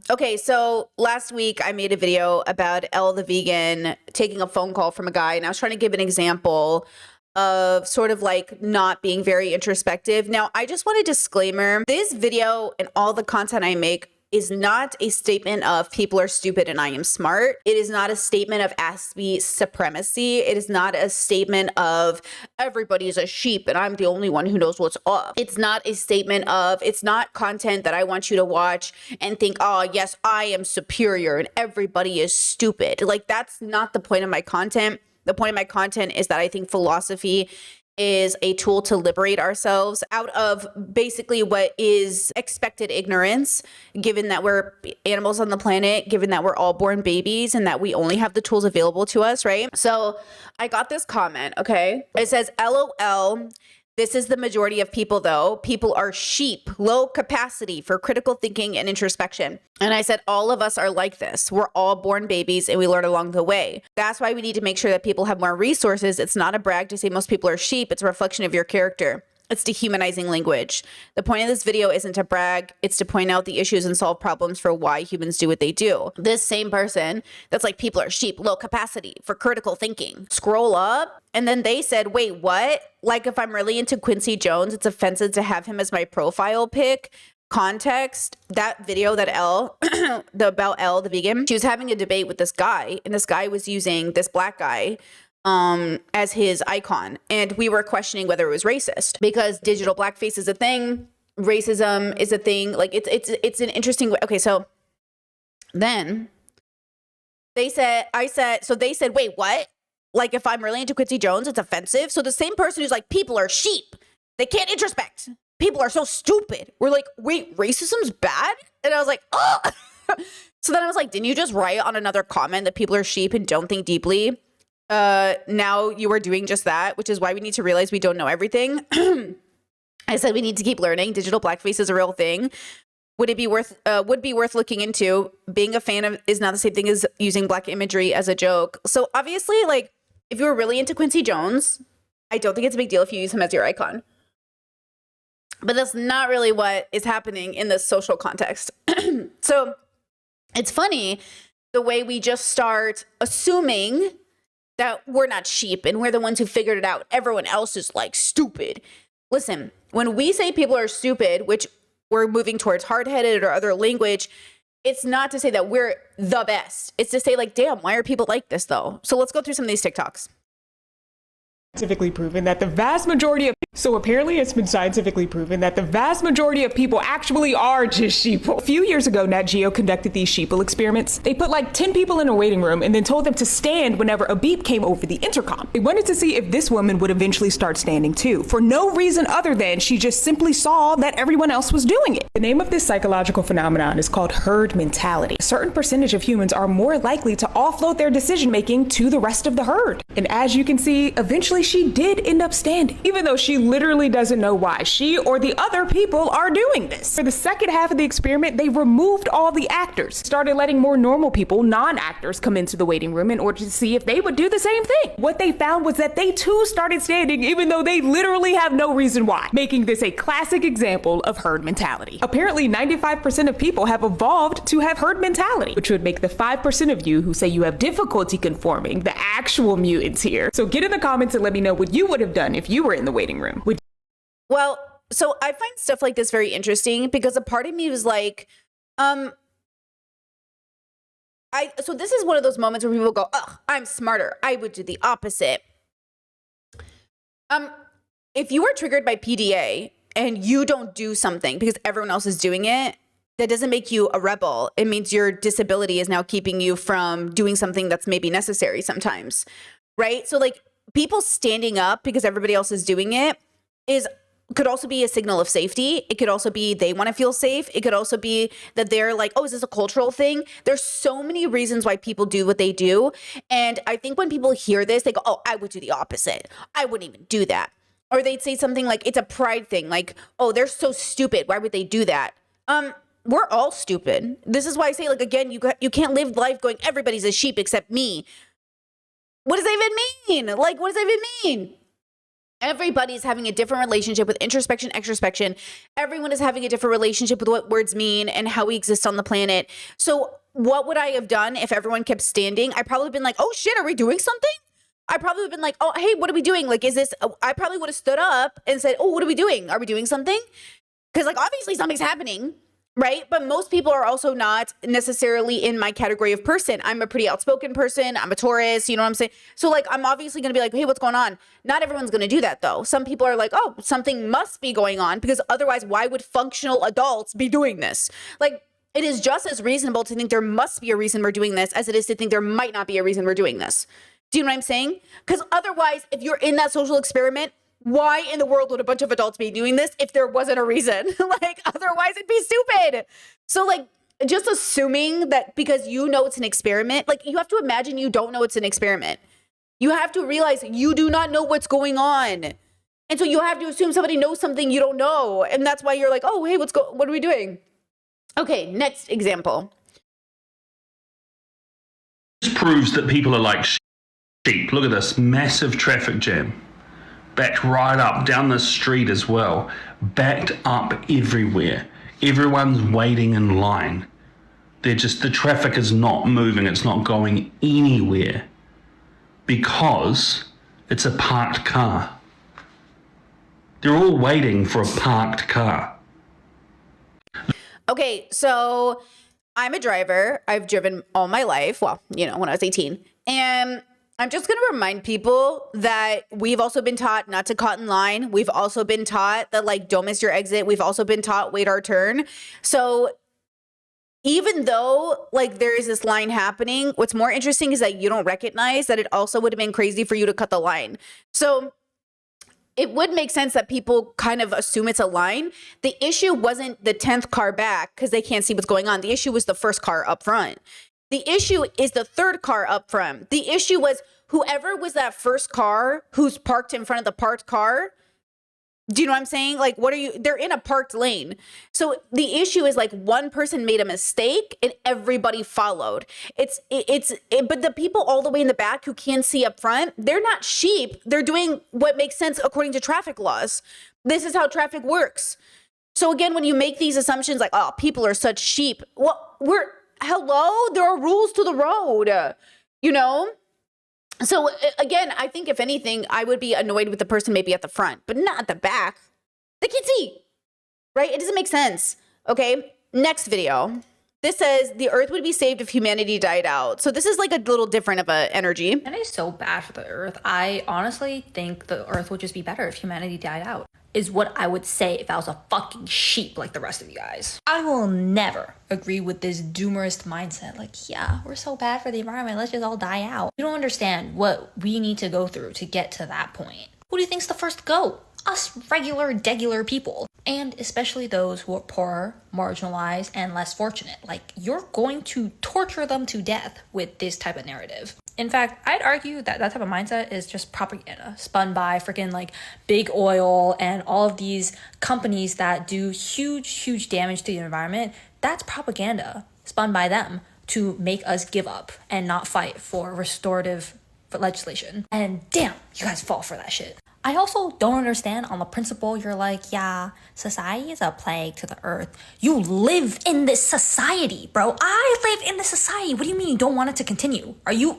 Okay, so last week I made a video about Elle the vegan taking a phone call from a guy, and I was trying to give an example of sort of like not being very introspective. Now, I just want a disclaimer. This video and all the content I make is not a statement of people are stupid and I am smart. It is not a statement of Aspie supremacy. It is not a statement of everybody is a sheep and I'm the only one who knows what's up. It's not a statement of, it's not content that I want you to watch and think, oh, yes, I am superior and everybody is stupid. Like, that's not the point of my content. The point of my content is that I think philosophy is a tool to liberate ourselves out of basically what is expected ignorance, given that we're animals on the planet, given that we're all born babies and that we only have the tools available to us, right? So I got this comment, okay? It says, LOL. This is the majority of people, though. People are sheep, low capacity for critical thinking and introspection. And I said, all of us are like this. We're all born babies and we learn along the way. That's why we need to make sure that people have more resources. It's not a brag to say most people are sheep. It's a reflection of your character. It's dehumanizing language. The point of this video isn't to brag. It's to point out the issues and solve problems for why humans do what they do. This same person that's like, people are sheep, low capacity for critical thinking. Scroll up. And then they said, wait, what? Like, if I'm really into Quincy Jones, it's offensive to have him as my profile pic. Context, that video that about Elle, the vegan, she was having a debate with this guy, and this guy was using this black guy as his icon. And we were questioning whether it was racist because digital blackface is a thing. Racism is a thing. Like, it's an interesting way. Okay. So then they said, they said, wait, what? Like, if I'm really into Quincy Jones, it's offensive. So the same person who's like, people are sheep, they can't introspect, people are so stupid, we're like, wait, racism's bad? And I was like, oh. So then I was like, didn't you just write on another comment that people are sheep and don't think deeply? Now you are doing just that, which is why we need to realize we don't know everything. I said we need to keep learning. Digital blackface is a real thing. Would be worth looking into. Being a fan of is not the same thing as using black imagery as a joke. So obviously, like, if you were really into Quincy Jones, I don't think it's a big deal if you use him as your icon. But that's not really what is happening in this social context. So it's funny the way we just start assuming that we're not sheep and we're the ones who figured it out. Everyone else is like stupid. Listen, when we say people are stupid, which we're moving towards hard-headed or other language, it's not to say that we're the best. It's to say, like, damn, why are people like this though? So let's go through some of these TikToks. Scientifically proven that the vast majority of it's been scientifically proven that the vast majority of people actually are just sheeple. A few years ago, Nat Geo conducted these sheeple experiments. They put like 10 people in a waiting room and then told them to stand whenever a beep came over the intercom. They wanted to see if this woman would eventually start standing too, for no reason other than she just simply saw that everyone else was doing it. The name of this psychological phenomenon is called herd mentality. A certain percentage of humans are more likely to offload their decision making to the rest of the herd. And as you can see, eventually she did end up standing, even though she literally doesn't know why she or the other people are doing this. For the second half of the experiment, they removed all the actors, started letting more normal people, non-actors, come into the waiting room in order to see if they would do the same thing. What they found was that they too started standing, even though they literally have no reason why, making this a classic example of herd mentality. Apparently, 95% of people have evolved to have herd mentality, which would make the 5% of you who say you have difficulty conforming the actual mutants here. So get in the comments and let me know what you would have done if you were in the waiting room. Well, so I find stuff like this very interesting because a part of me was like, so this is one of those moments where people go, ugh, I'm smarter, I would do the opposite. If you are triggered by PDA and you don't do something because everyone else is doing it, that doesn't make you a rebel. It means your disability is now keeping you from doing something that's maybe necessary sometimes, right? So like, people standing up because everybody else is doing it could also be a signal of safety. It could also be they want to feel safe. It could also be that they're like, oh, is this a cultural thing? There's so many reasons why people do what they do. And I think when people hear this, they go, oh, I would do the opposite. I wouldn't even do that. Or they'd say something like, it's a pride thing. Like, oh, they're so stupid. Why would they do that? We're all stupid. This is why I say, like, again, you can't live life going, everybody's a sheep except me. What does that even mean? Like, what does that even mean? Everybody's having a different relationship with introspection, extrospection. Everyone is having a different relationship with what words mean and how we exist on the planet. So what would I have done if everyone kept standing? I probably been like, oh shit, are we doing something? I probably would have been like, oh, hey, what are we doing? Like, is this, I probably would have stood up and said, oh, what are we doing? Are we doing something? Because like, obviously something's happening, right? But most people are also not necessarily in my category of person. I'm a pretty outspoken person. I'm a Taurus, you know what I'm saying? So like, I'm obviously going to be like, hey, what's going on? Not everyone's going to do that though. Some people are like, oh, something must be going on, because otherwise why would functional adults be doing this? Like, it is just as reasonable to think there must be a reason we're doing this as it is to think there might not be a reason we're doing this. Do you know what I'm saying? Because otherwise, if you're in that social experiment, why in the world would a bunch of adults be doing this if there wasn't a reason? Like, otherwise it'd be stupid. So like, just assuming that because you know it's an experiment, like you have to imagine you don't know it's an experiment. You have to realize you do not know what's going on. And so you have to assume somebody knows something you don't know. And that's why you're like, oh, hey, what are we doing? Okay, next example. This proves that people are like sheep. Look at this massive traffic jam. Backed right up down the street as well. Backed up everywhere. Everyone's waiting in line. The traffic is not moving. It's not going anywhere because it's a parked car. They're all waiting for a parked car. Okay, so I'm a driver. I've driven all my life. Well, you know, when I was 18. And I'm just going to remind people that we've also been taught not to cut in line. We've also been taught that, like, don't miss your exit. We've also been taught wait our turn. So even though, like, there is this line happening, what's more interesting is that you don't recognize that it also would have been crazy for you to cut the line. So it would make sense that people kind of assume it's a line. The issue wasn't the 10th car back because they can't see what's going on. The issue was the first car up front. The issue is the third car up front. The issue was whoever was that first car who's parked in front of the parked car. Do you know what I'm saying? Like, they're in a parked lane. So the issue is like one person made a mistake and everybody followed. But the people all the way in the back who can't see up front, they're not sheep. They're doing what makes sense according to traffic laws. This is how traffic works. So again, when you make these assumptions like, oh, people are such sheep. Well, hello, there are rules to the road, you know? So again, I think if anything, I would be annoyed with the person maybe at the front, but not at the back. They can't see, right? It doesn't make sense. Okay, next video. This says the earth would be saved if humanity died out. So this is like a little different of a energy. And it's so bad for the earth. I honestly think the earth would just be better if humanity died out, is what I would say if I was a fucking sheep like the rest of you guys. I will never agree with this doomerist mindset. Like, yeah, we're so bad for the environment. Let's just all die out. You don't understand what we need to go through to get to that point. Who do you think's the first to go? Us degular people. And especially those who are poorer, marginalized, and less fortunate. Like, you're going to torture them to death with this type of narrative. In fact, I'd argue that that type of mindset is just propaganda spun by freaking like big oil and all of these companies that do huge damage to the environment. That's propaganda spun by them to make us give up and not fight for restorative legislation. And damn, you guys fall for that shit. I also don't understand on the principle you're like, yeah, society is a plague to the earth. You live in this society, bro. I live in this society. What do you mean you don't want it to continue? Are you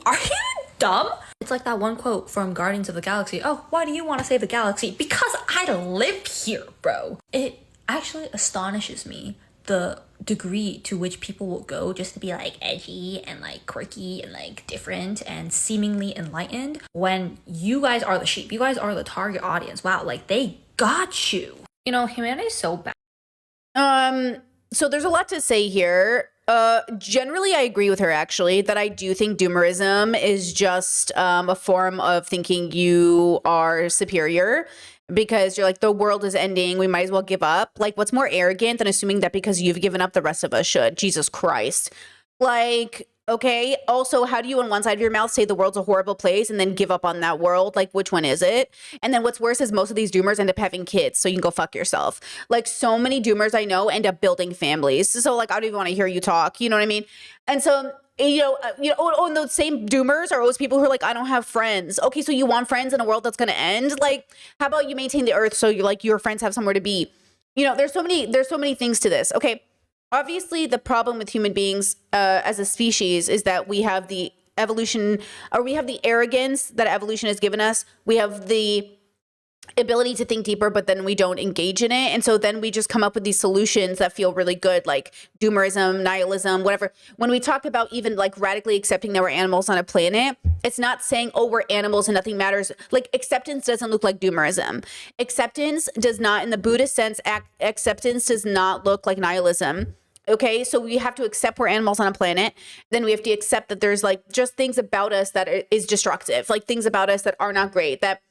dumb? It's like that one quote from Guardians of the Galaxy. Oh, why do you want to save the galaxy? Because I live here, bro. It actually astonishes me the degree to which people will go just to be like edgy and like quirky and like different and seemingly enlightened when you guys are the sheep. You guys are the target audience. Wow, like they got you. You know, humanity is so bad. So there's a lot to say here. Generally, I agree with her, actually, that I do think doomerism is just a form of thinking you are superior because you're like, the world is ending, we might as well give up. Like, what's more arrogant than assuming that because you've given up, the rest of us should? Jesus Christ. Like, okay, also, how do you on one side of your mouth say the world's a horrible place and then give up on that world? Like, which one is it? And then what's worse is most of these doomers end up having kids, so you can go fuck yourself. Like, so many doomers I know end up building families. So, like, I don't even want to hear you talk, you know what I mean? And so and those same doomers are always people who are like, I don't have friends. Okay, so you want friends in a world that's going to end? Like, how about you maintain the earth so you like your friends have somewhere to be? There's so many things to this. Okay, obviously the problem with human beings as a species is that we have the evolution, or we have the arrogance that evolution has given us. We have the ability to think deeper, but then we don't engage in it. And so then we just come up with these solutions that feel really good, like doomerism, nihilism, whatever. When we talk about even like radically accepting that we're animals on a planet, it's not saying, oh, we're animals and nothing matters. Like acceptance doesn't look like doomerism. Acceptance does not, in the Buddhist sense, acceptance does not look like nihilism. Okay, so we have to accept we're animals on a planet. Then we have to accept that there's like just things about us that is destructive, like things about us that are not great, that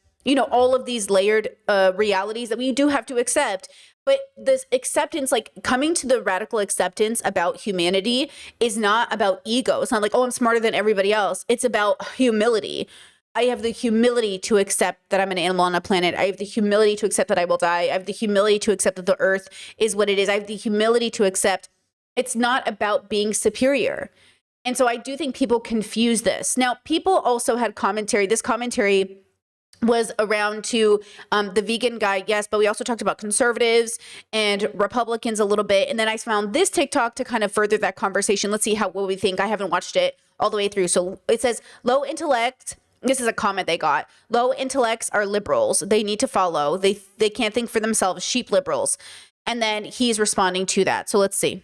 all of these layered realities that we do have to accept. But this acceptance, like coming to the radical acceptance about humanity, is not about ego. It's not like, oh, I'm smarter than everybody else. It's about humility. I have the humility to accept that I'm an animal on a planet. I have the humility to accept that I will die. I have the humility to accept that the earth is what it is. I have the humility to accept it's not about being superior. And so I do think people confuse this. Now, people also had commentary. This commentary was around to the vegan guy, yes, but we also talked about conservatives and Republicans a little bit. And then I found this TikTok to kind of further that conversation. Let's see what we think. I haven't watched it all the way through. So it says, low intellect. This is a comment they got. Low intellects are liberals. They need to follow. They can't think for themselves. Sheep liberals. And then he's responding to that. So let's see.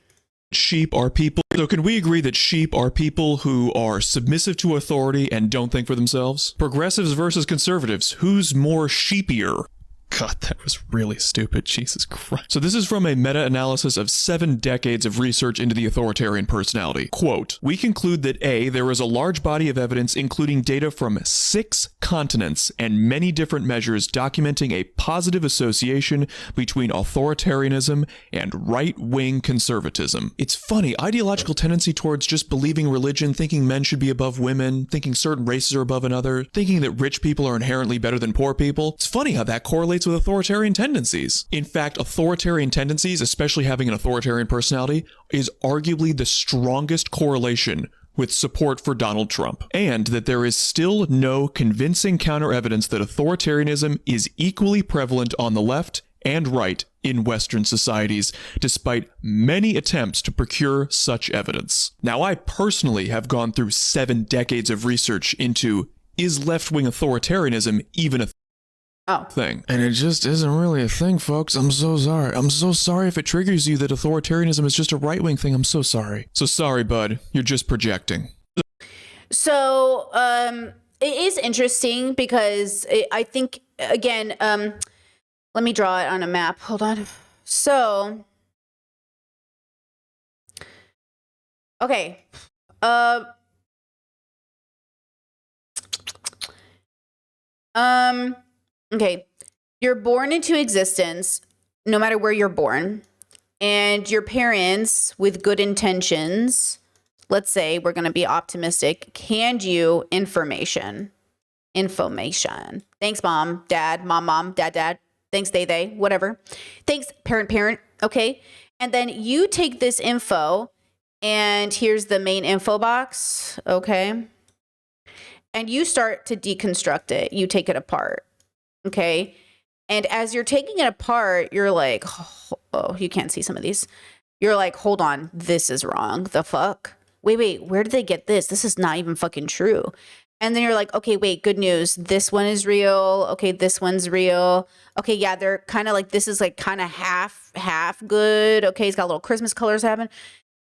Sheep are people. So can we agree that sheep are people who are submissive to authority and don't think for themselves? Progressives versus conservatives. Who's more sheepier? God, that was really stupid. Jesus Christ. So this is from a meta-analysis of 7 decades of research into the authoritarian personality. Quote, we conclude that A, there is a large body of evidence including data from 6 continents and many different measures documenting a positive association between authoritarianism and right-wing conservatism. It's funny, ideological tendency towards just believing religion, thinking men should be above women, thinking certain races are above another, thinking that rich people are inherently better than poor people. It's funny how that correlates with authoritarian tendencies. In fact, authoritarian tendencies, especially having an authoritarian personality, is arguably the strongest correlation with support for Donald Trump, and that there is still no convincing counter evidence that authoritarianism is equally prevalent on the left and right in Western societies, despite many attempts to procure such evidence. Now, I personally have gone through 7 decades of research into, is left-wing authoritarianism even a thing? And it just isn't really a thing, folks. I'm so sorry. I'm so sorry if it triggers you that authoritarianism is just a right-wing thing. I'm so sorry. So sorry, bud. You're just projecting. So it is interesting because I think, again, let me draw it on a map. Hold on. So, okay. Okay, you're born into existence, no matter where you're born, and your parents, with good intentions, let's say we're going to be optimistic, hand you information. Thanks, mom, dad, mom, dad. Thanks, they, whatever. Thanks, parent, okay? And then you take this info, and here's the main info box, okay? And you start to deconstruct it. You take it apart. Okay. And as you're taking it apart, you're like, oh, you can't see some of these. You're like, hold on, this is wrong. The fuck? Wait, where did they get this? This is not even fucking true. And then you're like, okay, wait, good news. This one is real. Okay, this one's real. Okay, yeah, they're kind of like, this is like kind of half good. Okay, it's got little Christmas colors happen.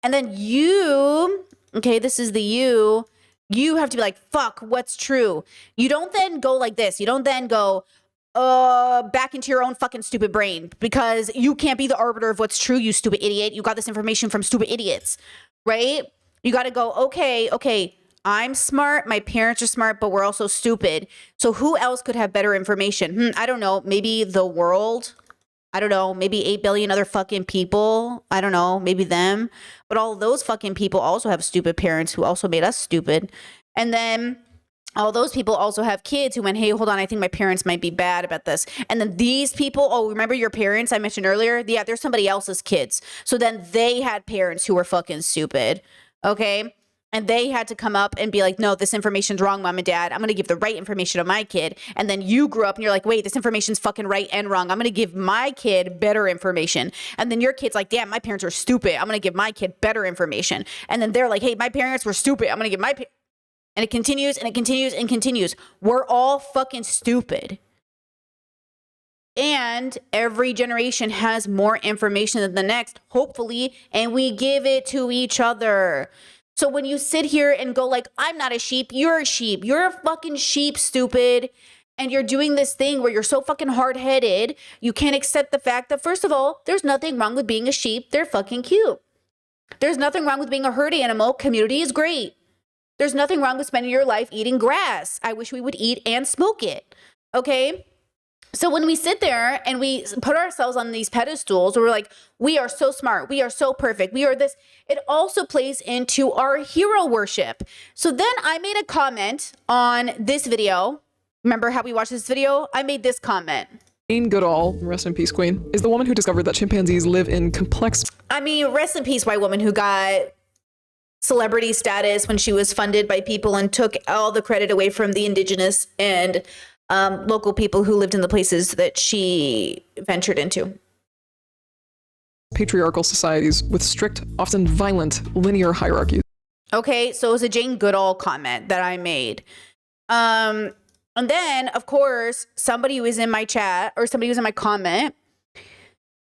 And then you, okay, this is the you have to be like, fuck, what's true? You don't then go like this. You don't then go, back into your own fucking stupid brain, because you can't be the arbiter of what's true, you stupid idiot. You got this information from stupid idiots, right? You got to go, okay, I'm smart, my parents are smart, but we're also stupid. So who else could have better information? I don't know, maybe the world. I don't know, maybe 8 billion other fucking people. I don't know, maybe them. But all those fucking people also have stupid parents who also made us stupid. And then all those people also have kids who went, hey, hold on, I think my parents might be bad about this. And then these people, oh, remember your parents I mentioned earlier? Yeah, they're somebody else's kids. So then they had parents who were fucking stupid, okay? And they had to come up and be like, no, this information's wrong, mom and dad. I'm going to give the right information to my kid. And then you grew up and you're like, wait, this information's fucking right and wrong. I'm going to give my kid better information. And then your kid's like, damn, my parents are stupid. I'm going to give my kid better information. And then they're like, hey, my parents were stupid. I'm going to give my and it continues and it continues and continues. We're all fucking stupid. And every generation has more information than the next, hopefully, and we give it to each other. So when you sit here and go like, I'm not a sheep, you're a sheep. You're a fucking sheep, stupid. And you're doing this thing where you're so fucking hard-headed, you can't accept the fact that, first of all, there's nothing wrong with being a sheep. They're fucking cute. There's nothing wrong with being a herd animal. Community is great. There's nothing wrong with spending your life eating grass. I wish we would eat and smoke it. Okay? So when we sit there and we put ourselves on these pedestals where we're like, we are so smart, we are so perfect, we are this, it also plays into our hero worship. So then I made a comment on this video. Remember how we watched this video? I made this comment. Jane Goodall, rest in peace queen, is the woman who discovered that chimpanzees live in complex... I mean, rest in peace, white woman who got celebrity status when she was funded by people and took all the credit away from the indigenous and local people who lived in the places that she ventured into. Patriarchal societies with strict, often violent, linear hierarchies. Okay, so it was a Jane Goodall comment that I made. And then, of course, somebody was in my chat or somebody was in my comment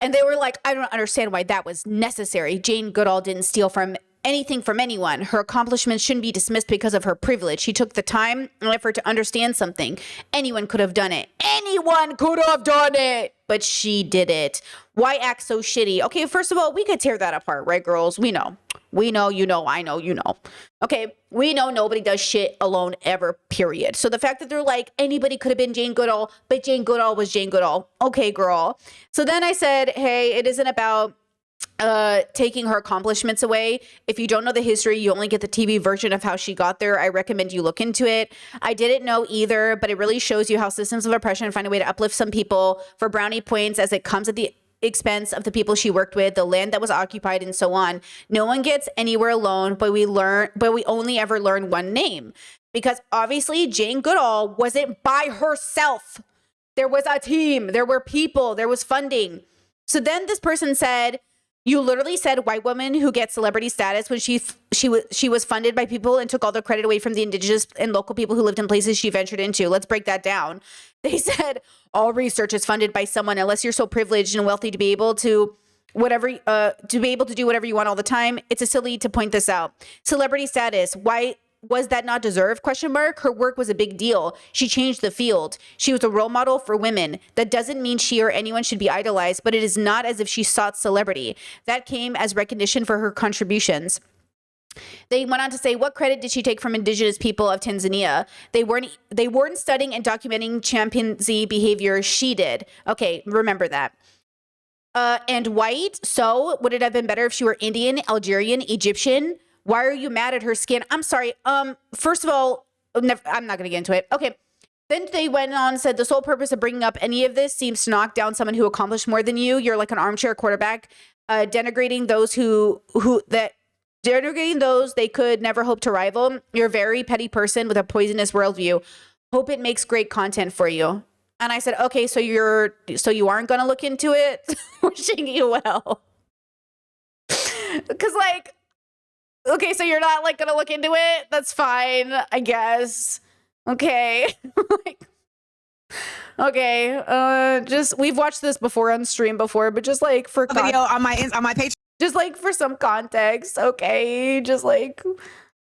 and they were like, I don't understand why that was necessary. Jane Goodall didn't steal from anything from anyone. Her accomplishments shouldn't be dismissed because of her privilege. She took the time and effort to understand something. Anyone could have done it. Anyone could have done it, but she did it. Why act so shitty? Okay, first of all, we could tear that apart, right, girls? We know. We know, you know, I know, you know. Okay, we know nobody does shit alone ever, period. So the fact that they're like, anybody could have been Jane Goodall, but Jane Goodall was Jane Goodall. Okay, girl. So then I said, hey, it isn't about taking her accomplishments away. If you don't know the history, you only get the TV version of how she got there. I recommend you look into it. I didn't know either, but it really shows you how systems of oppression find a way to uplift some people for brownie points as it comes at the expense of the people she worked with, the land that was occupied, and so on. No one gets anywhere alone, but we only ever learn one name. Because obviously Jane Goodall wasn't by herself. There was a team, there were people, there was funding. So then this person said, you literally said white women who get celebrity status when she was funded by people and took all the credit away from the indigenous and local people who lived in places she ventured into. Let's break that down. They said all research is funded by someone unless you're so privileged and wealthy to be able to do whatever you want all the time. It's a silly to point this out. Celebrity status. Why was that not deserved? Question mark. Her work was a big deal. She changed the field. She was a role model for women. That doesn't mean she or anyone should be idolized, but it is not as if she sought celebrity. That came as recognition for her contributions. They went on to say, what credit did she take from indigenous people of Tanzania? They weren't studying and documenting chimpanzee behavior. She did. Okay, remember that. And white. So would it have been better if she were Indian, Algerian, Egyptian? Why are you mad at her skin? I'm sorry. First of all, I'm not going to get into it. Okay. Then they went on and said, the sole purpose of bringing up any of this seems to knock down someone who accomplished more than you. You're like an armchair quarterback, denigrating those denigrating those they could never hope to rival. You're a very petty person with a poisonous worldview. Hope it makes great content for you. And I said, okay, so you aren't going to look into it? Wishing you well. Because like, okay, so you're not like gonna look into it? That's fine, I guess. Okay. Okay. Just we've watched this before on stream before, but just like for video on my page, just like for some context, okay? Just like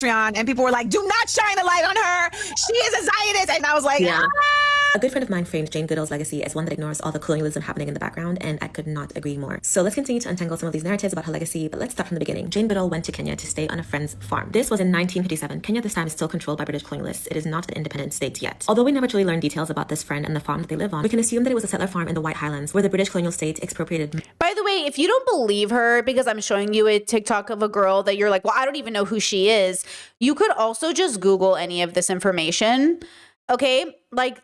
Patreon, and people were like, "Do not shine a light on her. She is a Zionist," and I was like, yeah. Ah! A good friend of mine framed Jane Goodall's legacy as one that ignores all the colonialism happening in the background, and I could not agree more. So let's continue to untangle some of these narratives about her legacy, but let's start from the beginning. Jane Goodall went to Kenya to stay on a friend's farm. This was in 1957. Kenya at this time is still controlled by British colonialists. It is not an independent state yet. Although we never truly learn details about this friend and the farm that they live on, we can assume that it was a settler farm in the White Highlands, where the British colonial state expropriated. By the way, if you don't believe her, because I'm showing you a TikTok of a girl that you're like, well, I don't even know who she is, you could also just Google any of this information. Okay, like,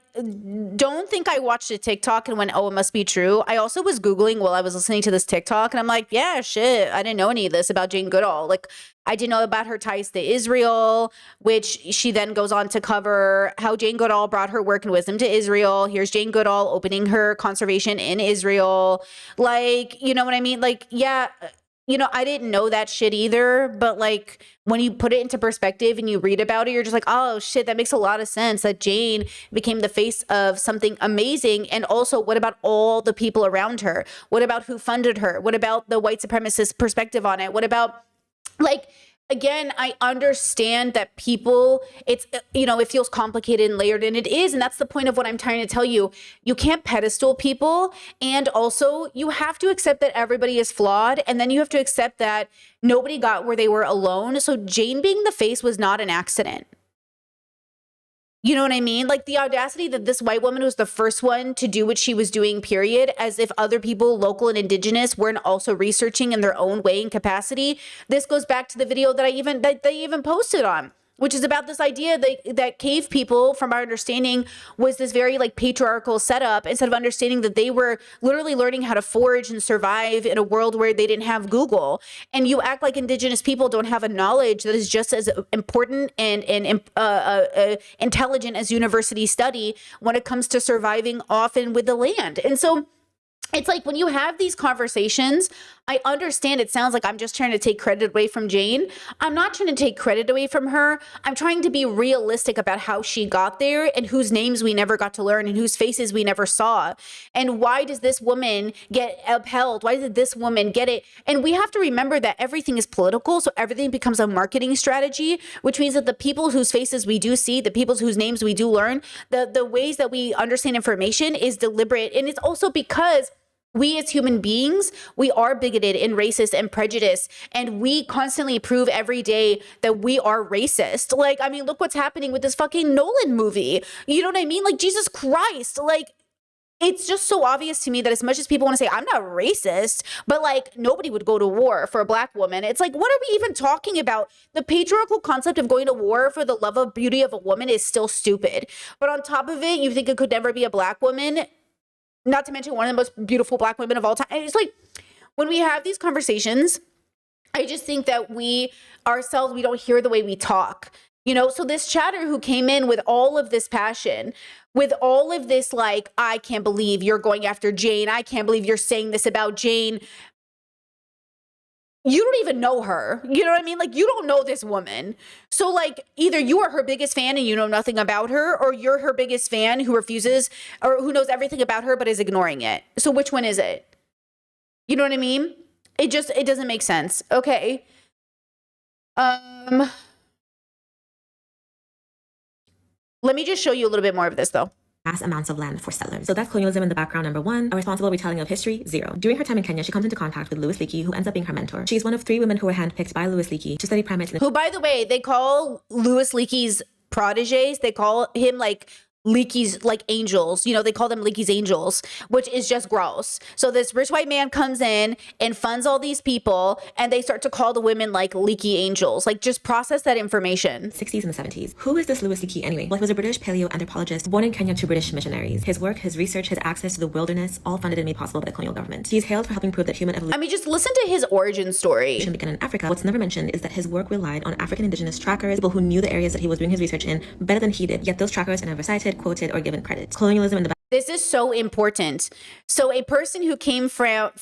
don't think I watched a TikTok and went, oh, it must be true. I also was Googling while I was listening to this TikTok, and I'm like, yeah, shit, I didn't know any of this about Jane Goodall. Like, I didn't know about her ties to Israel, which she then goes on to cover how Jane Goodall brought her work and wisdom to Israel. Here's Jane Goodall opening her conservation in Israel. Like, you know what I mean? Like, yeah, I didn't know that shit either, but like when you put it into perspective and you read about it, you're just like, oh shit, that makes a lot of sense that Jane became the face of something amazing. And also, what about all the people around her? What about who funded her? What about the white supremacist perspective on it? What about, like, again, I understand that people, it's, it feels complicated and layered, and it is. And that's the point of what I'm trying to tell you. You can't pedestal people. And also, you have to accept that everybody is flawed. And then you have to accept that nobody got where they were alone. So Jane being the face was not an accident. You know what I mean? Like the audacity that this white woman was the first one to do what she was doing, period, as if other people, local and indigenous, weren't also researching in their own way and capacity. This goes back to the video that they even posted on, which is about this idea that cave people, from our understanding, was this very like patriarchal setup, instead of understanding that they were literally learning how to forage and survive in a world where they didn't have Google. And you act like indigenous people don't have a knowledge that is just as important and intelligent as university study when it comes to surviving often with the land. And so it's like when you have these conversations, I understand it sounds like I'm just trying to take credit away from Jane. I'm not trying to take credit away from her. I'm trying to be realistic about how she got there and whose names we never got to learn and whose faces we never saw. And why does this woman get upheld? Why did this woman get it? And we have to remember that everything is political, so everything becomes a marketing strategy, which means that the people whose faces we do see, the people whose names we do learn, the ways that we understand information is deliberate. And it's also because we as human beings, we are bigoted and racist and prejudiced, and we constantly prove every day that we are racist. Like, I mean, look what's happening with this fucking Nolan movie. You know what I mean? Like, Jesus Christ. Like, it's just so obvious to me that as much as people want to say, I'm not racist, but like nobody would go to war for a black woman. It's like, what are we even talking about? The patriarchal concept of going to war for the love of beauty of a woman is still stupid. But on top of it, you think it could never be a black woman? Not to mention one of the most beautiful black women of all time. And it's like, when we have these conversations, I just think that we ourselves, we don't hear the way we talk. So this chatter who came in with all of this passion, with all of this, like, I can't believe you're going after Jane. I can't believe you're saying this about Jane. You don't even know her. You know what I mean? Like, you don't know this woman. So like, either you are her biggest fan and you know nothing about her, or you're her biggest fan who refuses, or who knows everything about her but is ignoring it. So which one is it? You know what I mean? It doesn't make sense. Okay. Let me just show you a little bit more of this though. Mass amounts of land for settlers. So that's colonialism in the background, number one. A responsible retelling of history, 0. During her time in Kenya, she comes into contact with Louis Leakey, who ends up being her mentor. She's one of 3 women who were handpicked by Louis Leakey to study primates. Who, by the way, they call Louis Leakey's proteges, they call him like Leakey's like angels, they call them Leakey's angels, which is just gross. So this rich white man comes in and funds all these people, and they start to call the women like Leakey angels. Like, just process that information. 60s and the 70s. Who is this Louis Leakey anyway? Well, he was a British paleoanthropologist born in Kenya to British missionaries. His work, his research, his access to the wilderness, all funded and made possible by the colonial government. He's hailed for helping prove that human evolution just listen to his origin story. began in Africa. What's never mentioned is that his work relied on African indigenous trackers, people who knew the areas that he was doing his research in better than he did, yet those trackers are never cited, quoted, or given credit. Colonialism in the This is so important. So a person who came from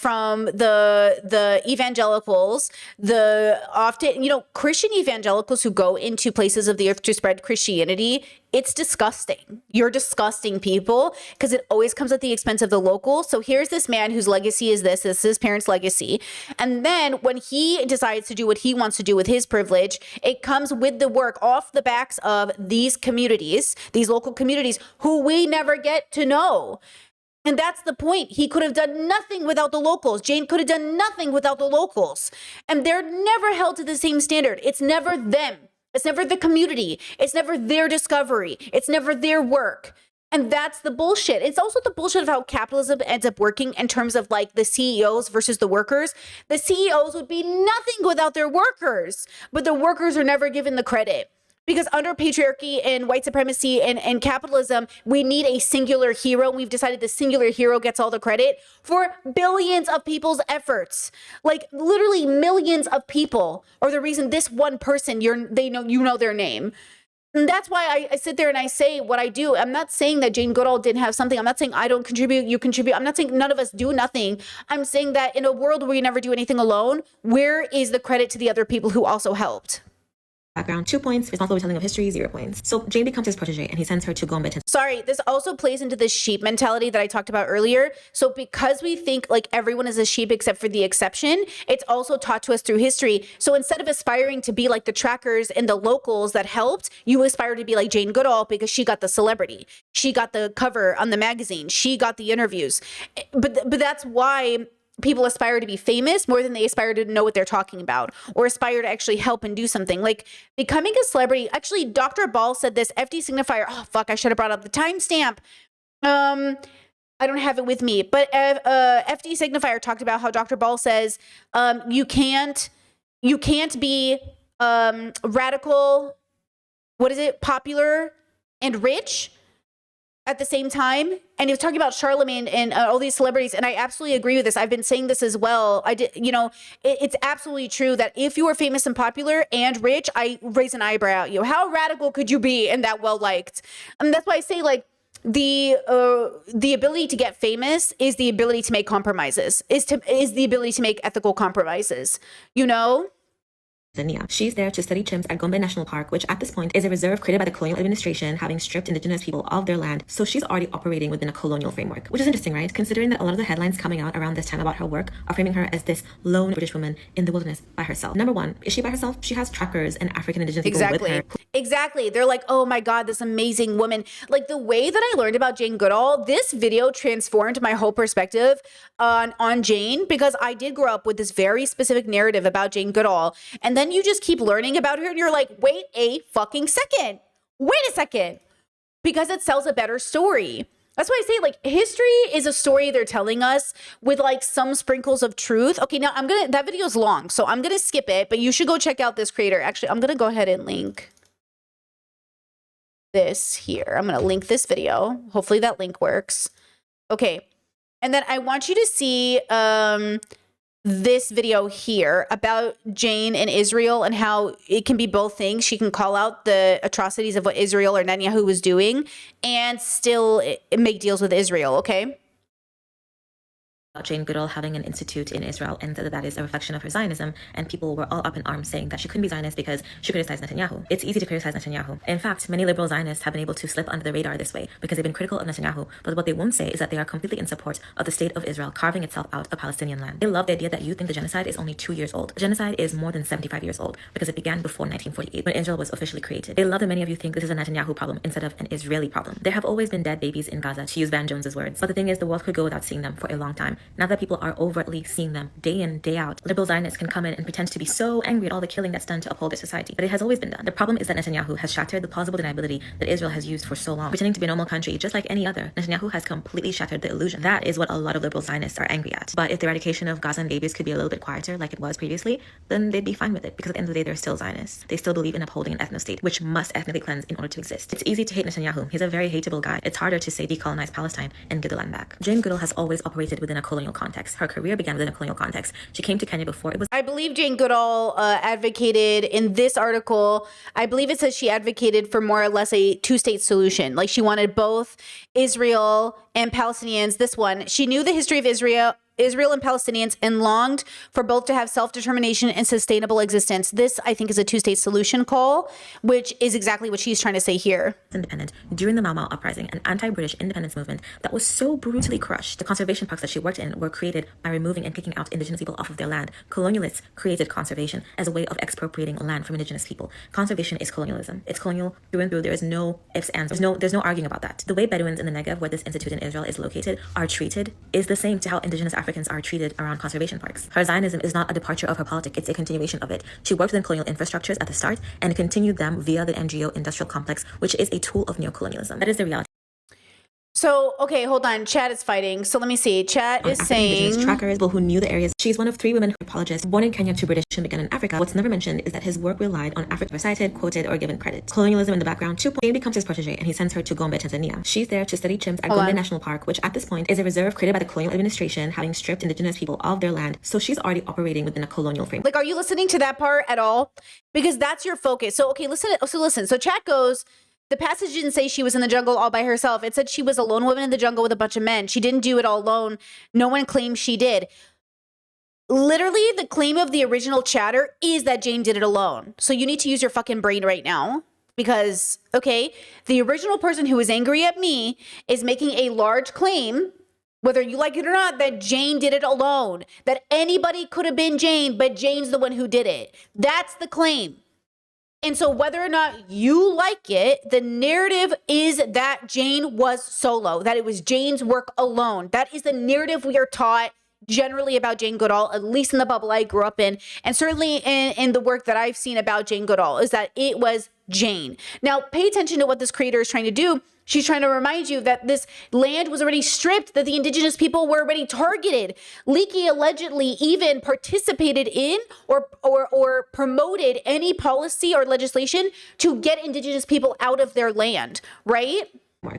the evangelicals, the often, Christian evangelicals who go into places of the earth to spread Christianity, it's disgusting. You're disgusting people, because it always comes at the expense of the local. So here's this man whose legacy is this is his parents' legacy. And then when he decides to do what he wants to do with his privilege, it comes with the work off the backs of these communities, these local communities who we never get to know. And that's the point. He could have done nothing without the locals. Jane could have done nothing without the locals. And they're never held to the same standard. It's never them. It's never the community. It's never their discovery. It's never their work. And that's the bullshit. It's also the bullshit of how capitalism ends up working in terms of like the CEOs versus the workers. The CEOs would be nothing without their workers, but the workers are never given the credit. Because under patriarchy and white supremacy and capitalism, we need a singular hero. We've decided the singular hero gets all the credit for billions of people's efforts. Like literally millions of people are the reason this one person, you know their name. And that's why I sit there and I say what I do. I'm not saying that Jane Goodall didn't have something. I'm not saying I don't contribute, you contribute. I'm not saying none of us do nothing. I'm saying that in a world where you never do anything alone, where is the credit to the other people who also helped? Background, 2 points. Responsible retelling of history, 0 points. So Jane becomes his protege and he sends her to Gombe to... Sorry, this also plays into the sheep mentality that I talked about earlier. So because we think like everyone is a sheep except for the exception, it's also taught to us through history. So instead of aspiring to be like the trackers and the locals that helped, you aspire to be like Jane Goodall because she got the celebrity. She got the cover on the magazine. She got the interviews. But that's why people aspire to be famous more than they aspire to know what they're talking about or aspire to actually help and do something. Like becoming a celebrity. Actually, Dr. Ball said this, FD signifier. Oh, fuck, I should have brought up the timestamp. I don't have it with me, but FD signifier talked about how Dr. Ball says you can't be radical, popular and rich at the same time. And he was talking about Charlemagne and all these celebrities. And I absolutely agree with this. I've been saying this as well. It's absolutely true that if you are famous and popular and rich, I raise an eyebrow at you. How radical could you be and that well-liked? And that's why I say like the ability to get famous is the ability to make compromises, is the ability to make ethical compromises, you know? She's there to study chimps at Gombe National Park, which at this point is a reserve created by the colonial administration, having stripped indigenous people of their land. So she's already operating within a colonial framework, which is interesting, right? Considering that a lot of the headlines coming out around this time about her work are framing her as this lone British woman in the wilderness by herself. Number one, is she by herself? She has trackers and African indigenous people with her. Exactly. They're like, oh my God, this amazing woman. Like the way that I learned about Jane Goodall, this video transformed my whole perspective on Jane, because I did grow up with this very specific narrative about Jane Goodall. And then you just keep learning about her and you're like, wait a fucking second. Wait a second. Because it sells a better story. That's why I say like history is a story they're telling us with like some sprinkles of truth. Okay, now that video's long, so I'm gonna skip it, but you should go check out this creator. Actually, I'm gonna go ahead and link this here. I'm gonna link this video. Hopefully that link works. Okay. And then I want you to see this video here about Jane and Israel and how it can be both things. She can call out the atrocities of what Israel or Netanyahu was doing and still make deals with Israel, okay? Jane Goodall having an institute in Israel, and that is a reflection of her Zionism, and people were all up in arms saying that she couldn't be Zionist because she criticized Netanyahu. It's easy to criticize Netanyahu. In fact, many liberal Zionists have been able to slip under the radar this way because they've been critical of Netanyahu, but what they won't say is that they are completely in support of the state of Israel carving itself out of Palestinian land. They love the idea that you think the genocide is only 2 years old. Genocide is more than 75 years old because it began before 1948 when Israel was officially created. They love that many of you think this is a Netanyahu problem instead of an Israeli problem. There have always been dead babies in Gaza, to use Van Jones's words, but the thing is the world could go without seeing them for a long time. Now that people are overtly seeing them day in, day out, liberal Zionists can come in and pretend to be so angry at all the killing that's done to uphold their society. But it has always been done. The problem is that Netanyahu has shattered the plausible deniability that Israel has used for so long, pretending to be a normal country just like any other. Netanyahu has completely shattered the illusion. That is what a lot of liberal Zionists are angry at. But if the eradication of Gaza and babies could be a little bit quieter like it was previously, then they'd be fine with it, because at the end of the day, they're still Zionists. They still believe in upholding an ethno-state, which must ethnically cleanse in order to exist. It's easy to hate Netanyahu. He's a very hateable guy. It's harder to say decolonize Palestine and get the land back. Jane Goodall has always operated within a colonial context. Her career began within a colonial context. She came to Kenya before it was... I believe Jane Goodall advocated in this article, I believe it says she advocated for more or less a two-state solution. Like she wanted both Israel and Palestinians. This one, she knew the history of Israel and Palestinians and longed for both to have self-determination and sustainable existence. This, I think, is a two-state solution call, which is exactly what she's trying to say here. Independent during the Mau Mau uprising, an anti-British independence movement that was so brutally crushed. The conservation parks that she worked in were created by removing and kicking out indigenous people off of their land. Colonialists created conservation as a way of expropriating land from indigenous people. Conservation is colonialism. It's colonial through and through. There is no ifs, ands. There's no arguing about that. The way Bedouins in the Negev, where this institute in Israel is located, are treated is the same to how indigenous Africans are treated around conservation parks. Her Zionism is not a departure of her politic, it's a continuation of it. She worked within colonial infrastructures at the start and continued them via the NGO industrial complex, which is a tool of neocolonialism. That is the reality. So, okay, hold on. Chat is fighting. So let me see. Chat is African indigenous saying... trackers, people who knew the areas. She's one of 3 women apologists born in Kenya to British and began in Africa. What's never mentioned is that his work relied on Africa cited, quoted, or given credit. Colonialism in the background. 2. Jane becomes his protege and he sends her to Gombe, Tanzania. She's there to study chimps at Gombe National Park, which at this point is a reserve created by the colonial administration, having stripped indigenous people of their land. So she's already operating within a colonial framework. Like, are you listening to that part at all? Because that's your focus. So, okay, listen. So chat goes... The passage didn't say she was in the jungle all by herself. It said she was a lone woman in the jungle with a bunch of men. She didn't do it all alone. No one claims she did. Literally, the claim of the original chatter is that Jane did it alone. So you need to use your fucking brain right now. Because, okay, the original person who is angry at me is making a large claim, whether you like it or not, that Jane did it alone. That anybody could have been Jane, but Jane's the one who did it. That's the claim. And so whether or not you like it, the narrative is that Jane was solo, that it was Jane's work alone. That is the narrative we are taught generally about Jane Goodall, at least in the bubble I grew up in, and certainly in the work that I've seen about Jane Goodall, is that it was Jane. Now, pay attention to what this creator is trying to do. She's trying to remind you that this land was already stripped, that the indigenous people were already targeted. Leakey allegedly even participated in or promoted any policy or legislation to get indigenous people out of their land, right?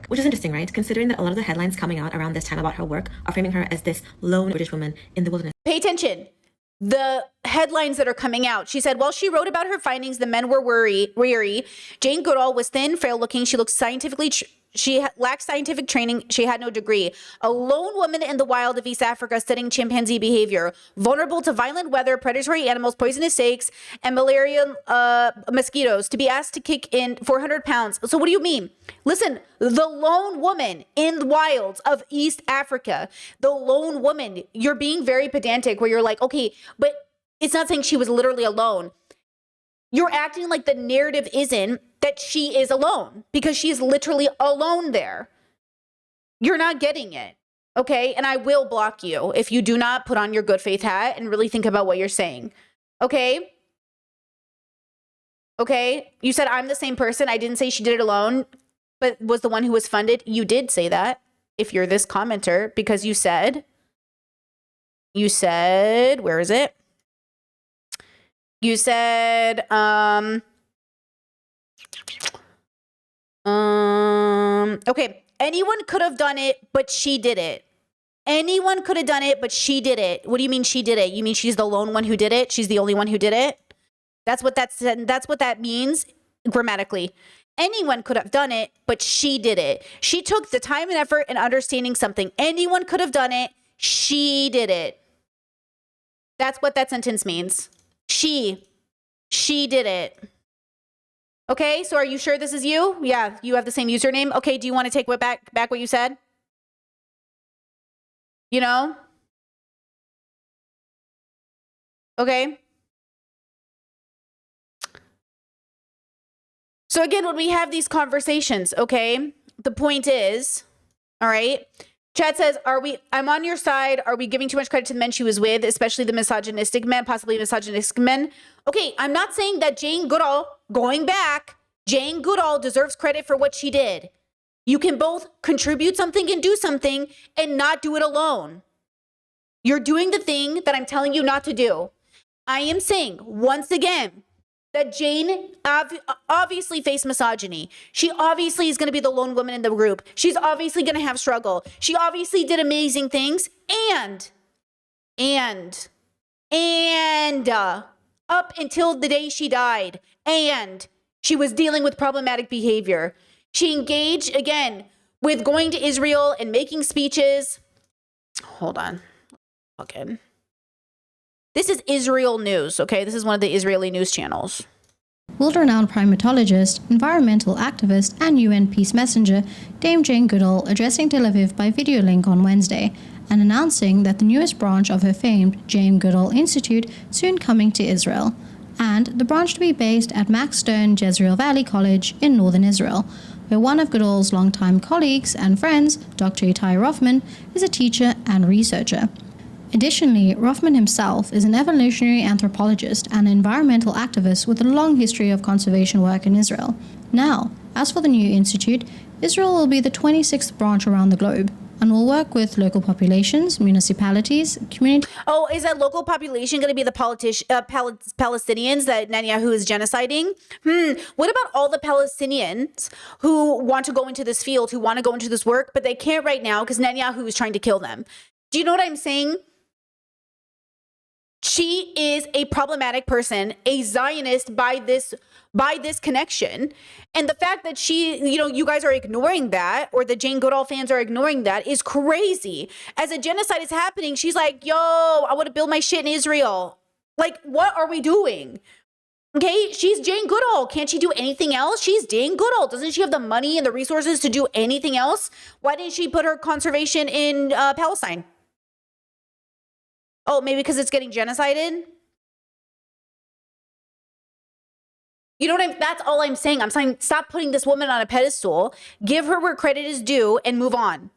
Which is interesting, right? Considering that a lot of the headlines coming out around this time about her work are framing her as this lone British woman in the wilderness. Pay attention. The headlines that are coming out. She said, while she wrote about her findings, the men were weary. Jane Goodall was thin, frail looking. She looked scientifically... She lacked scientific training. She had no degree. A lone woman in the wild of East Africa studying chimpanzee behavior, vulnerable to violent weather, predatory animals, poisonous snakes, and malaria mosquitoes, to be asked to kick in 400 pounds. So what do you mean? Listen, the lone woman in the wilds of East Africa, the lone woman, you're being very pedantic where you're like, okay, but it's not saying she was literally alone. You're acting like the narrative isn't that she is alone because she is literally alone there. You're not getting it, okay? And I will block you if you do not put on your good faith hat and really think about what you're saying, okay? Okay? You said I'm the same person. I didn't say she did it alone, but was the one who was funded. You did say that if you're this commenter because you said, where is it? You said, okay, anyone could have done it, but she did it. Anyone could have done it, but she did it. What do you mean she did it? You mean she's the lone one who did it? She's the only one who did it? That's what that means grammatically. Anyone could have done it, but she did it. She took the time and effort in understanding something. Anyone could have done it. She did it. That's what that sentence means. She did it. Okay, so are you sure this is you? Yeah, you have the same username. Okay, do you want to take back what you said? You know? Okay. So again, when we have these conversations, okay, the point is, all right, Chad says, I'm on your side. Are we giving too much credit to the men she was with, especially the misogynistic men, possibly misogynistic men? Okay, I'm not saying that Jane Goodall, going back, Jane Goodall deserves credit for what she did. You can both contribute something and do something and not do it alone. You're doing the thing that I'm telling you not to do. I am saying, once again, that Jane obviously faced misogyny. She obviously is going to be the lone woman in the group. She's obviously going to have struggle. She obviously did amazing things. And up until the day she died. And she was dealing with problematic behavior. She engaged, again, with going to Israel and making speeches. Hold on. Okay. This is Israel News, okay? This is one of the Israeli news channels. World-renowned primatologist, environmental activist, and UN peace messenger Dame Jane Goodall addressing Tel Aviv by video link on Wednesday and announcing that the newest branch of her famed Jane Goodall Institute soon coming to Israel, and the branch to be based at Max Stern Jezreel Valley College in northern Israel, where one of Goodall's longtime colleagues and friends, Dr. Itai Rothman, is a teacher and researcher. Additionally, Rothman himself is an evolutionary anthropologist and environmental activist with a long history of conservation work in Israel. Now, As for the new institute, Israel will be the 26th branch around the globe and will work with local populations, municipalities, community. Oh, is that local population going to be the Palestinians that Netanyahu is genociding? What about all the Palestinians who want to go into this field, who want to go into this work, but they can't right now because Netanyahu is trying to kill them? Do you know what I'm saying? She is a problematic person, a Zionist by this connection. And the fact that you guys are ignoring that, or the Jane Goodall fans are ignoring that, is crazy. As a genocide is happening, she's like, yo, I want to build my shit in Israel. Like, what are we doing? Okay, she's Jane Goodall. Can't she do anything else? She's Jane Goodall. Doesn't she have the money and the resources to do anything else? Why didn't she put her conservation in Palestine? Oh, maybe because it's getting genocided? You know what that's all I'm saying. I'm saying stop putting this woman on a pedestal, give her where credit is due, and move on.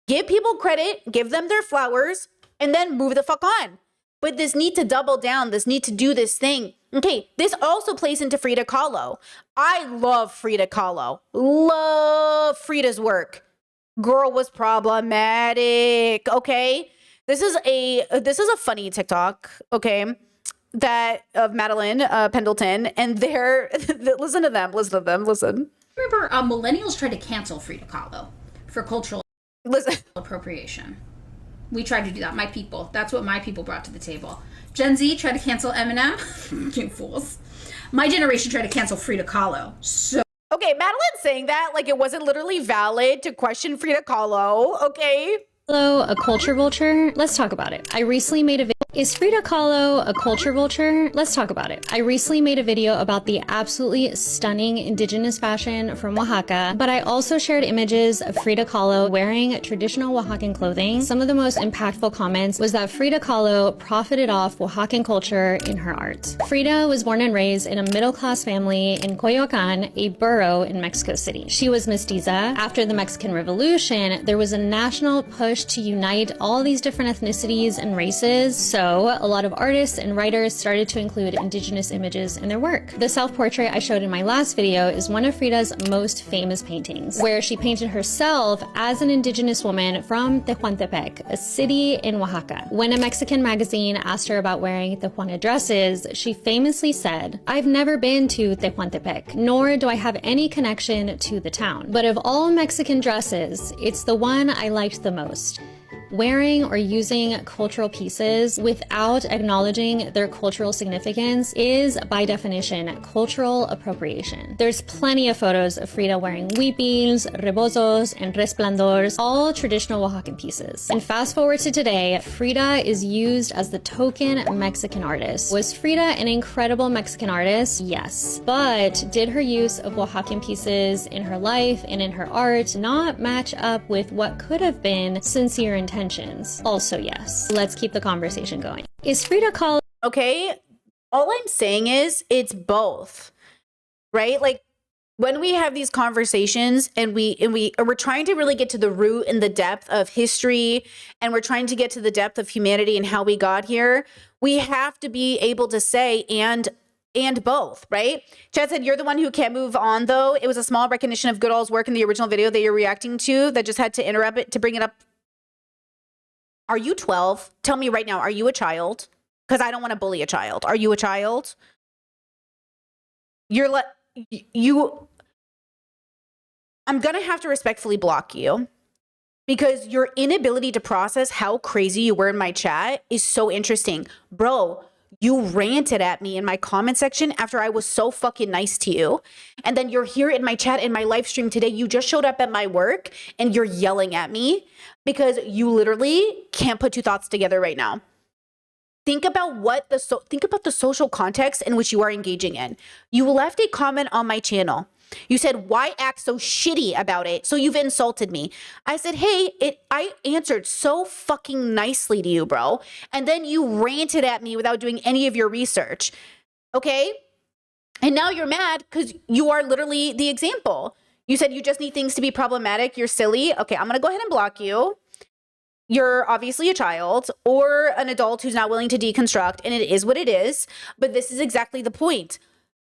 Give people credit, give them their flowers, and then move the fuck on. But this need to double down, this need to do this thing. Okay, this also plays into Frida Kahlo. I love Frida Kahlo. Love Frida's work. Girl was problematic, okay? This is a funny TikTok, okay, that of Madeline Pendleton, and they're listen to them. Remember, millennials tried to cancel Frida Kahlo for cultural appropriation. We tried to do that. My people. That's what my people brought to the table. Gen Z tried to cancel Eminem. You fools. My generation tried to cancel Frida Kahlo. So. Okay, Madeline's saying that like it wasn't literally valid to question Frida Kahlo, okay? Hello, a culture vulture? Let's talk about it. I recently made a video. Is Frida Kahlo a culture vulture? Let's talk about it. I recently made a video about the absolutely stunning indigenous fashion from Oaxaca, but I also shared images of Frida Kahlo wearing traditional Oaxacan clothing. Some of the most impactful comments was that Frida Kahlo profited off Oaxacan culture in her art. Frida was born and raised in a middle-class family in Coyoacan, a borough in Mexico City. She was mestiza. After the Mexican Revolution, there was a national push to unite all these different ethnicities and races, so a lot of artists and writers started to include indigenous images in their work. The self-portrait I showed in my last video is one of Frida's most famous paintings, where she painted herself as an indigenous woman from Tehuantepec, a city in Oaxaca. When a Mexican magazine asked her about wearing Tehuana dresses, she famously said, "I've never been to Tehuantepec, nor do I have any connection to the town. But of all Mexican dresses, it's the one I liked the most." Wearing or using cultural pieces without acknowledging their cultural significance is, by definition, cultural appropriation. There's plenty of photos of Frida wearing huipils, rebozos, and resplandors, all traditional Oaxacan pieces. And fast forward to today, Frida is used as the token Mexican artist. Was Frida an incredible Mexican artist? Yes. But did her use of Oaxacan pieces in her life and in her art not match up with what could have been sincere intentions? Also, yes. Let's keep the conversation going. Is Frida Kahlo... Okay, all I'm saying is it's both, right? Like when we have these conversations and we're trying to really get to the root and the depth of history, and we're trying to get to the depth of humanity and how we got here, we have to be able to say and both, right? Chad said, you're the one who can't move on, though. It was a small recognition of Goodall's work in the original video that you're reacting to that just had to interrupt it to bring it up. Are you 12? Tell me right now, are you a child? Because I don't want to bully a child. Are you a child? I'm going to have to respectfully block you because your inability to process how crazy you were in my chat is so interesting. Bro, you ranted at me in my comment section after I was so fucking nice to you. And then you're here in my chat, in my live stream today. You just showed up at my work and you're yelling at me because you literally can't put two thoughts together right now. Think about the social context in which you are engaging in. You left a comment on my channel. You said, why act so shitty about it? So you've insulted me. I said, hey, I answered so fucking nicely to you, bro. And then you ranted at me without doing any of your research. Okay? And now you're mad because you are literally the example. You said you just need things to be problematic. You're silly. Okay, I'm going to go ahead and block you. You're obviously a child or an adult who's not willing to deconstruct, and it is what it is. But this is exactly the point.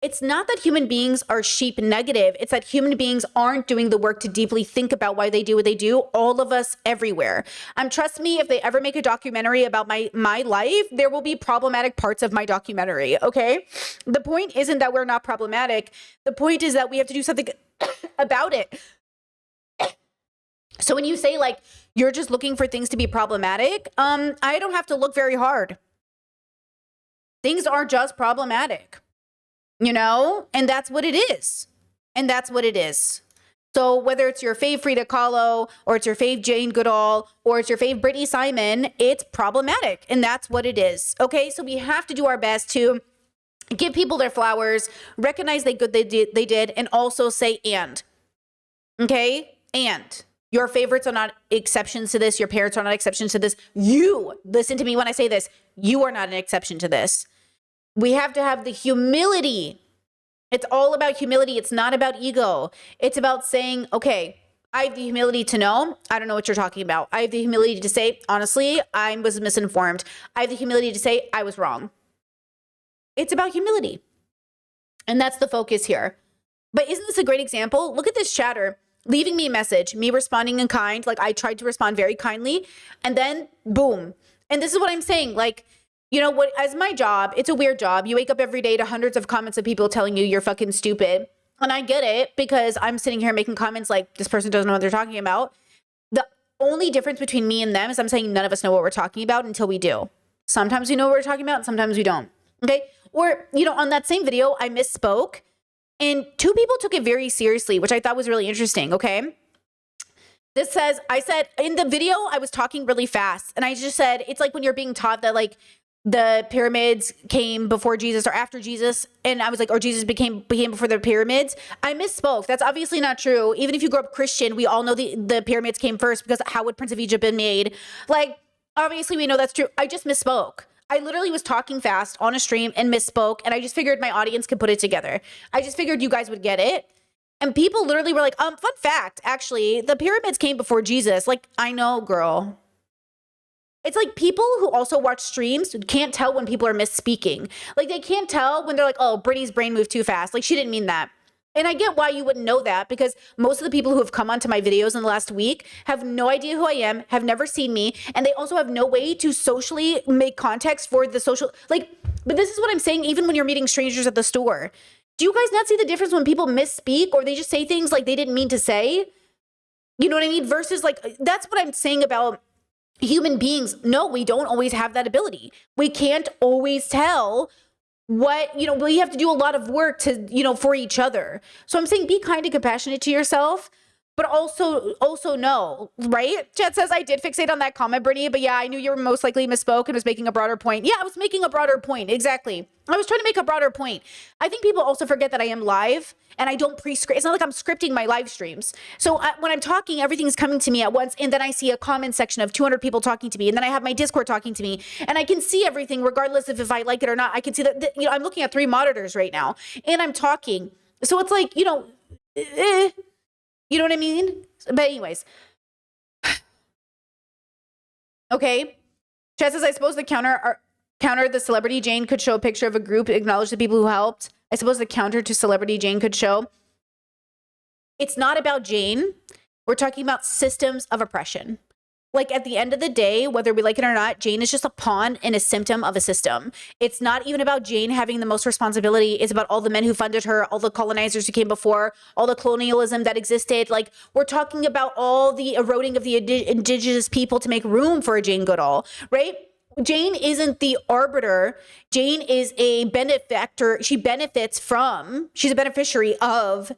It's not that human beings are sheep negative. It's that human beings aren't doing the work to deeply think about why they do what they do. All of us everywhere. Trust me, if they ever make a documentary about my life, there will be problematic parts of my documentary, okay? The point isn't that we're not problematic. The point is that we have to do something about it. So when you say like, you're just looking for things to be problematic, I don't have to look very hard. Things are just problematic. You know, and that's what it is. And that's what it is. So whether it's your fave Frida Kahlo, or it's your fave Jane Goodall, or it's your fave Brittany Simon, it's problematic. And that's what it is. Okay, so we have to do our best to give people their flowers, recognize they did, and also say and. Okay? And. Your favorites are not exceptions to this. Your parents are not exceptions to this. You, listen to me when I say this, you are not an exception to this. We have to have the humility. It's all about humility. It's not about ego. It's about saying, okay, I have the humility to know, I don't know what you're talking about. I have the humility to say, honestly, I was misinformed. I have the humility to say, I was wrong. It's about humility. And that's the focus here. But isn't this a great example? Look at this chatter, leaving me a message, me responding in kind. Like I tried to respond very kindly, and then boom. And this is what I'm saying. Like, you know what, as my job, it's a weird job. You wake up every day to hundreds of comments of people telling you you're fucking stupid. And I get it because I'm sitting here making comments like this person doesn't know what they're talking about. The only difference between me and them is I'm saying none of us know what we're talking about until we do. Sometimes we know what we're talking about and sometimes we don't. Okay. Or, you know, on that same video, I misspoke and 2 people took it very seriously, which I thought was really interesting. Okay. This says, I said in the video, I was talking really fast and I just said, it's like when you're being taught that like, the pyramids came before Jesus or after Jesus. And I was like, or Jesus became before the pyramids. I misspoke. That's obviously not true. Even if you grew up Christian, we all know the pyramids came first because how would Prince of Egypt been made? Like, obviously we know that's true. I just misspoke. I literally was talking fast on a stream and misspoke. And I just figured my audience could put it together. I just figured you guys would get it. And people literally were like, fun fact, actually, the pyramids came before Jesus. Like, I know, girl. It's like people who also watch streams can't tell when people are misspeaking. Like they can't tell when they're like, oh, Brittany's brain moved too fast. Like she didn't mean that. And I get why you wouldn't know that because most of the people who have come onto my videos in the last week have no idea who I am, have never seen me, and they also have no way to socially make context for the social, like, but this is what I'm saying even when you're meeting strangers at the store. Do you guys not see the difference when people misspeak or they just say things like they didn't mean to say? You know what I mean? Versus like, that's what I'm saying about human beings. No, we don't always have that ability. We can't always tell what, you know, we have to do a lot of work to, you know, for each other. So I'm saying be kind and compassionate to yourself, but also know, right? Chat says, I did fixate on that comment, Brittany, but yeah, I knew you were most likely misspoke and was making a broader point. Yeah, I was making a broader point. Exactly. I was trying to make a broader point. I think people also forget that I am live and I don't pre-script. It's not like I'm scripting my live streams. So when I'm talking, everything's coming to me at once. And then I see a comment section of 200 people talking to me. And then I have my Discord talking to me. And I can see everything regardless of if I like it or not. I can see that, you know, I'm looking at 3 monitors right now and I'm talking. So it's like, you know, you know what I mean? But anyways. Okay. Chad says, I suppose the counter the celebrity Jane could show a picture of a group, acknowledge the people who helped. I suppose the counter to celebrity Jane could show. It's not about Jane. We're talking about systems of oppression. Like at the end of the day, whether we like it or not, Jane is just a pawn and a symptom of a system. It's not even about Jane having the most responsibility. It's about all the men who funded her, all the colonizers who came before, all the colonialism that existed. Like we're talking about all the eroding of the indigenous people to make room for a Jane Goodall, right? Jane isn't the arbiter. Jane is a benefactor. She's a beneficiary of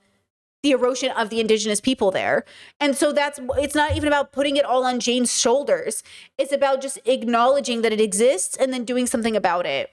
the erosion of the indigenous people there. And so it's not even about putting it all on Jane's shoulders. It's about just acknowledging that it exists and then doing something about it.